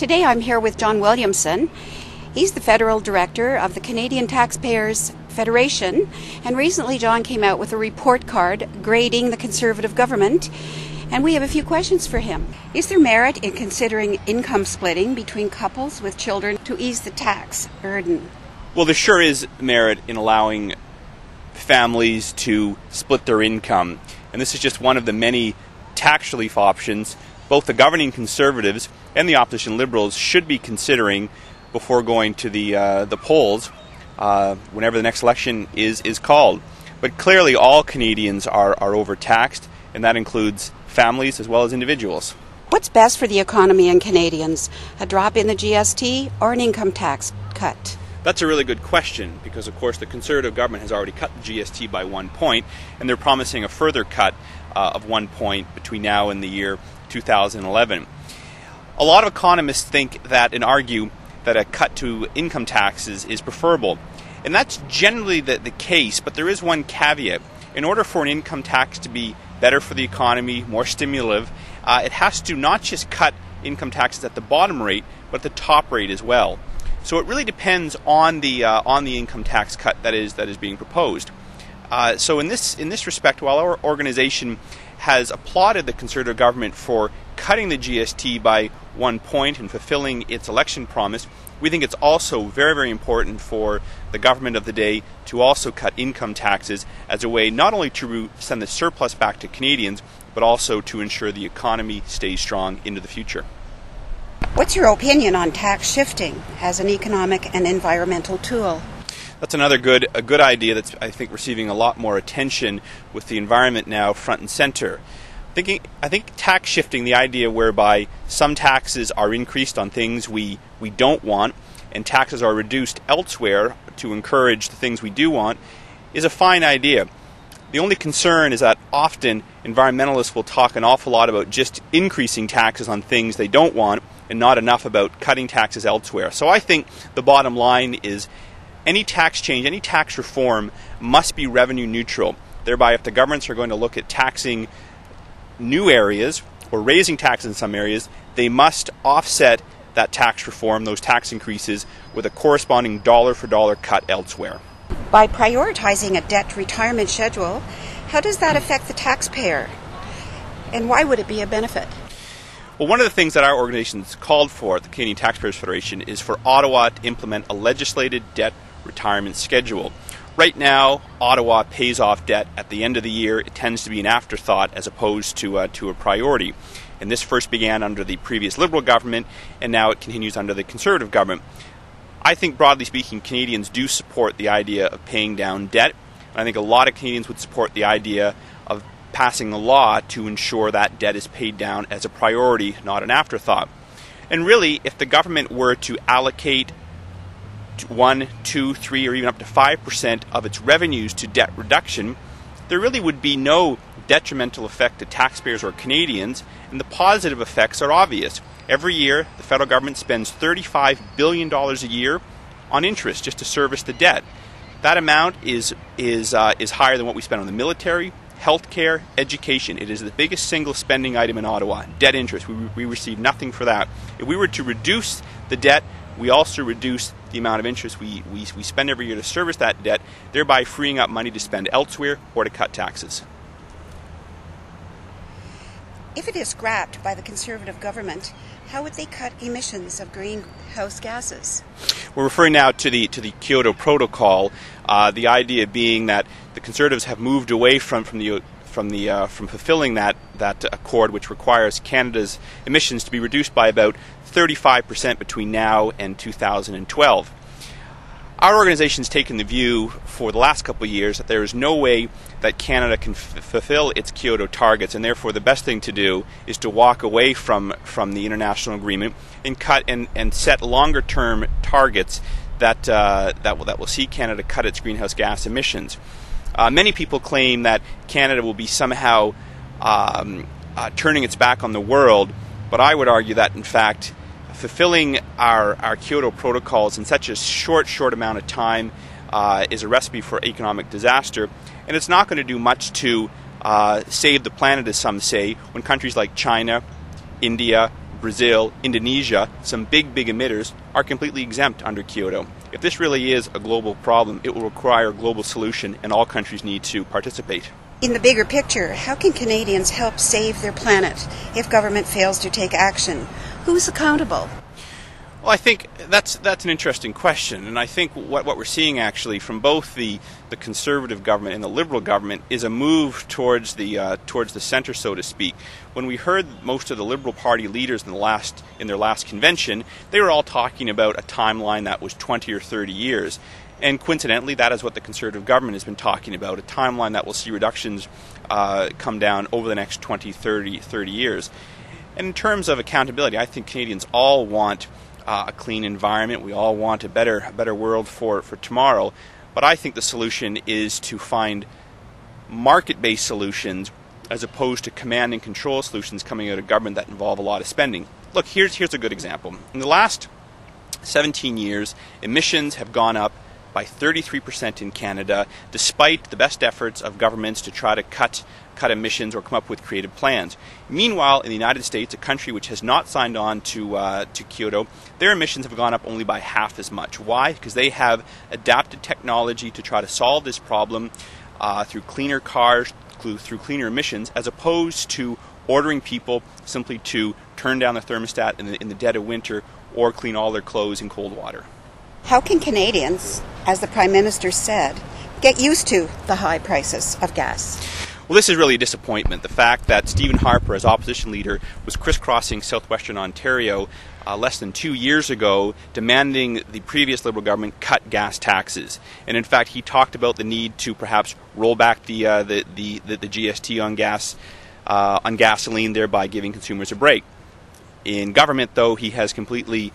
Today I'm here with John Williamson. He's the Federal Director of the Canadian Taxpayers Federation, and recently John came out with a report card grading the Conservative government, and we have a few questions for him. Is there merit in considering income splitting between couples with children to ease the tax burden? Well, there sure is merit in allowing families to split their income, and this is just one of the many tax relief options both the governing Conservatives and the opposition Liberals should be considering before going to the polls whenever the next election is called. But clearly all Canadians are overtaxed, and that includes families as well as individuals. What's best for the economy and Canadians? A drop in the GST or an income tax cut? That's a really good question, because of course the Conservative government has already cut the GST by 1 point, and they're promising a further cut of 1 point between now and the year 2011. A lot of economists think that and argue that a cut to income taxes is preferable, and that's generally the case, but there is one caveat. In order for an income tax to be better for the economy, more stimulative, it has to not just cut income taxes at the bottom rate, but at the top rate as well. So it really depends on the income tax cut that is being proposed. So in this respect, while our organization has applauded the Conservative government for cutting the GST by 1 point and fulfilling its election promise, we think it's also very, very important for the government of the day to also cut income taxes as a way not only to send the surplus back to Canadians, but also to ensure the economy stays strong into the future. What's your opinion on tax shifting as an economic and environmental tool? That's another good idea that's, I think, receiving a lot more attention with the environment now front and center. I think tax shifting, the idea whereby some taxes are increased on things we don't want and taxes are reduced elsewhere to encourage the things we do want, is a fine idea. The only concern is that often environmentalists will talk an awful lot about just increasing taxes on things they don't want and not enough about cutting taxes elsewhere. So I think the bottom line is any tax change, any tax reform must be revenue neutral. Thereby, if the governments are going to look at taxing new areas or raising taxes in some areas, they must offset that tax reform, those tax increases, with a corresponding dollar-for-dollar cut elsewhere. By prioritizing a debt retirement schedule, how does that affect the taxpayer? And why would it be a benefit? Well, one of the things that our organization has called for at the Canadian Taxpayers Federation is for Ottawa to implement a legislated debt retirement schedule. Right now, Ottawa pays off debt at the end of the year. It tends to be an afterthought as opposed to a priority. And this first began under the previous Liberal government, and now it continues under the Conservative government. I think, broadly speaking, Canadians do support the idea of paying down debt. And I think a lot of Canadians would support the idea of passing a law to ensure that debt is paid down as a priority, not an afterthought. And really, if the government were to allocate 1, 2, 3, or even up to 5% of its revenues to debt reduction, there really would be no detrimental effect to taxpayers or Canadians, and the positive effects are obvious. Every year, the federal government spends $35 billion a year on interest just to service the debt. That amount is higher than what we spend on the military, healthcare, education. It is the biggest single spending item in Ottawa. Debt interest. We receive nothing for that. If we were to reduce the debt, we also reduce the amount of interest we spend every year to service that debt, thereby freeing up money to spend elsewhere or to cut taxes. If it is scrapped by the Conservative government, how would they cut emissions of greenhouse gases? We're referring now to the Kyoto Protocol. The idea being that the Conservatives have moved away from fulfilling that accord, which requires Canada's emissions to be reduced by about 35% between now and 2012. Our organization has taken the view for the last couple of years that there is no way that Canada can fulfill its Kyoto targets, and therefore the best thing to do is to walk away from the international agreement and cut and set longer-term targets that will see Canada cut its greenhouse gas emissions. Many people claim that Canada will be somehow turning its back on the world, but I would argue that, in fact, fulfilling our Kyoto protocols in such a short amount of time is a recipe for economic disaster, and it's not going to do much to save the planet, as some say, when countries like China, India, Brazil, Indonesia, some big emitters, are completely exempt under Kyoto. If this really is a global problem, it will require a global solution, and all countries need to participate. In the bigger picture, how can Canadians help save their planet if government fails to take action? Who's accountable? Well, I think that's an interesting question, and I think what we're seeing actually from both the Conservative government and the Liberal government is a move towards the center, so to speak. When we heard most of the Liberal Party leaders in their last convention, they were all talking about a timeline that was 20 or 30 years. And coincidentally, that is what the Conservative government has been talking about, a timeline that will see reductions come down over the next 20, 30 years. And in terms of accountability, I think Canadians all want a clean environment. We all want a better world for tomorrow. But I think the solution is to find market-based solutions as opposed to command and control solutions coming out of government that involve a lot of spending. Look, here's a good example. In the last 17 years, emissions have gone up by 33% in Canada, despite the best efforts of governments to try to cut emissions or come up with creative plans. Meanwhile, in the United States, a country which has not signed on to Kyoto, their emissions have gone up only by half as much. Why? Because they have adapted technology to try to solve this problem through cleaner cars, through cleaner emissions, as opposed to ordering people simply to turn down the thermostat in the dead of winter or clean all their clothes in cold water. How can Canadians, as the Prime Minister said, get used to the high prices of gas? Well, this is really a disappointment. The fact that Stephen Harper, as opposition leader, was crisscrossing southwestern Ontario less than 2 years ago, demanding the previous Liberal government cut gas taxes. And in fact, he talked about the need to perhaps roll back the GST on gasoline, thereby giving consumers a break. In government, though, he has completely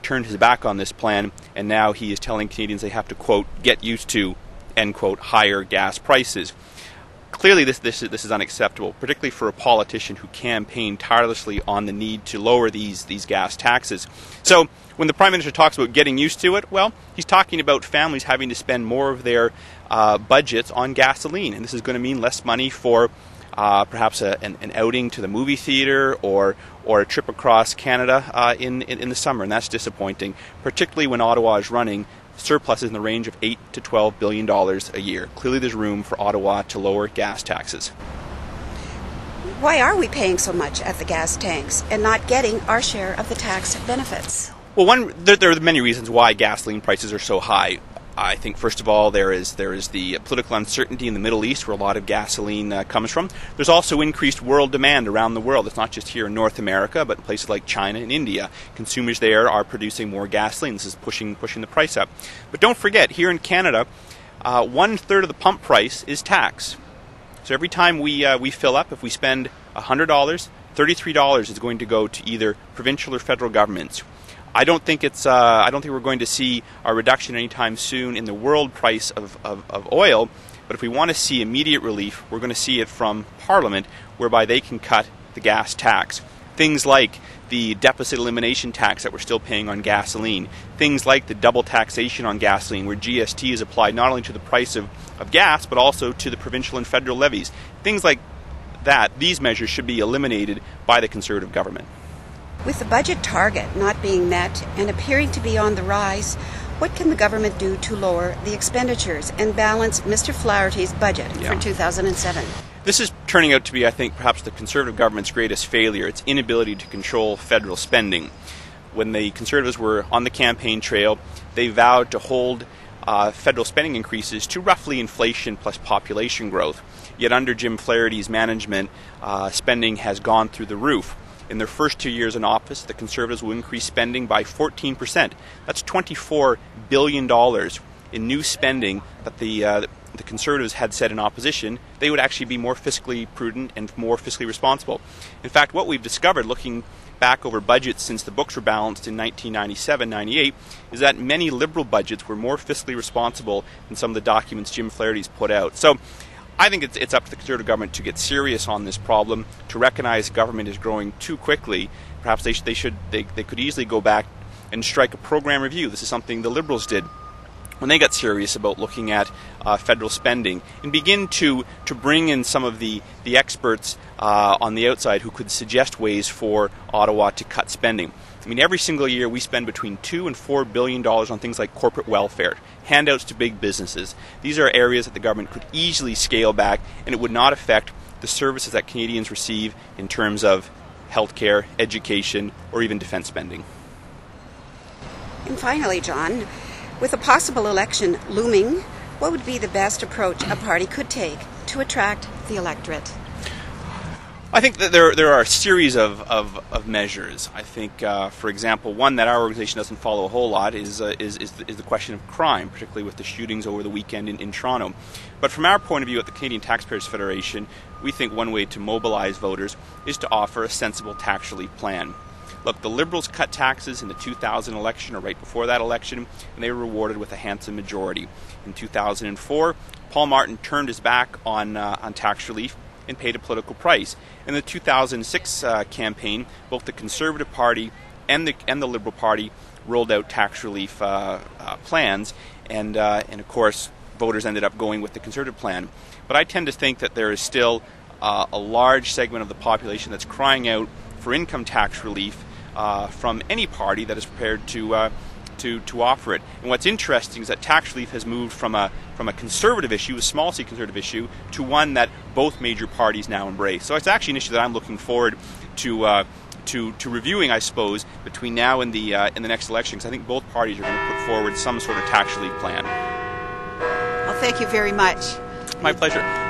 turned his back on this plan, and now he is telling Canadians they have to, quote, get used to, end quote, higher gas prices. Clearly, this is unacceptable, particularly for a politician who campaigned tirelessly on the need to lower these gas taxes. So when the Prime Minister talks about getting used to it, well, he's talking about families having to spend more of their budgets on gasoline, and this is going to mean less money for perhaps an outing to the movie theater or a trip across Canada in the summer, and that's disappointing, particularly when Ottawa is running surpluses in the range of $8 to $12 billion a year. Clearly there's room for Ottawa to lower gas taxes. Why are we paying so much at the gas tanks and not getting our share of the tax benefits? Well, there are many reasons why gasoline prices are so high. I think, first of all, there is the political uncertainty in the Middle East where a lot of gasoline comes from. There's also increased world demand around the world. It's not just here in North America, but in places like China and India. Consumers there are producing more gasoline. This is pushing the price up. But don't forget, here in Canada, 1/3 of the pump price is tax. So every time we fill up, if we spend $100, $33 is going to go to either provincial or federal governments. I don't think we're going to see a reduction anytime soon in the world price of oil, but if we want to see immediate relief, we're going to see it from Parliament, whereby they can cut the gas tax. Things like the deficit elimination tax that we're still paying on gasoline, things like the double taxation on gasoline, where GST is applied not only to the price of gas, but also to the provincial and federal levies. Things like that, these measures should be eliminated by the Conservative government. With the budget target not being met and appearing to be on the rise, what can the government do to lower the expenditures and balance Mr. Flaherty's budget for 2007? This is turning out to be, I think, perhaps the Conservative government's greatest failure, its inability to control federal spending. When the Conservatives were on the campaign trail, they vowed to hold federal spending increases to roughly inflation plus population growth. Yet under Jim Flaherty's management, spending has gone through the roof. In their first 2 years in office, the Conservatives will increase spending by 14%. That's $24 billion in new spending that the Conservatives had said in opposition they would actually be more fiscally prudent and more fiscally responsible. In fact, what we've discovered looking back over budgets since the books were balanced in 1997-98 is that many Liberal budgets were more fiscally responsible than some of the documents Jim Flaherty's put out. So I think it's up to the Conservative government to get serious on this problem, to recognize government is growing too quickly. Perhaps they could easily go back and strike a program review. This is something the Liberals did when they got serious about looking at federal spending and begin to bring in some of the experts on the outside who could suggest ways for Ottawa to cut spending. I mean, every single year we spend between $2 and $4 billion on things like corporate welfare, handouts to big businesses. These are areas that the government could easily scale back, and it would not affect the services that Canadians receive in terms of healthcare, education, or even defense spending. And finally, John, with a possible election looming, what would be the best approach a party could take to attract the electorate? I think that there are a series of measures. I think, for example, one that our organization doesn't follow a whole lot is the question of crime, particularly with the shootings over the weekend in Toronto. But from our point of view at the Canadian Taxpayers Federation, we think one way to mobilize voters is to offer a sensible tax relief plan. Look, the Liberals cut taxes in the 2000 election, or right before that election, and they were rewarded with a handsome majority. In 2004, Paul Martin turned his back on tax relief and paid a political price. In the 2006 campaign, both the Conservative Party and the Liberal Party rolled out tax relief plans, and of course, voters ended up going with the Conservative plan. But I tend to think that there is still a large segment of the population that's crying out for income tax relief from any party that is prepared to offer it. And what's interesting is that tax relief has moved from a conservative issue, a small c conservative issue, to one that both major parties now embrace. So it's actually an issue that I'm looking forward to reviewing, I suppose, between now and the next election, because I think both parties are going to put forward some sort of tax relief plan. Well, thank you very much. My pleasure.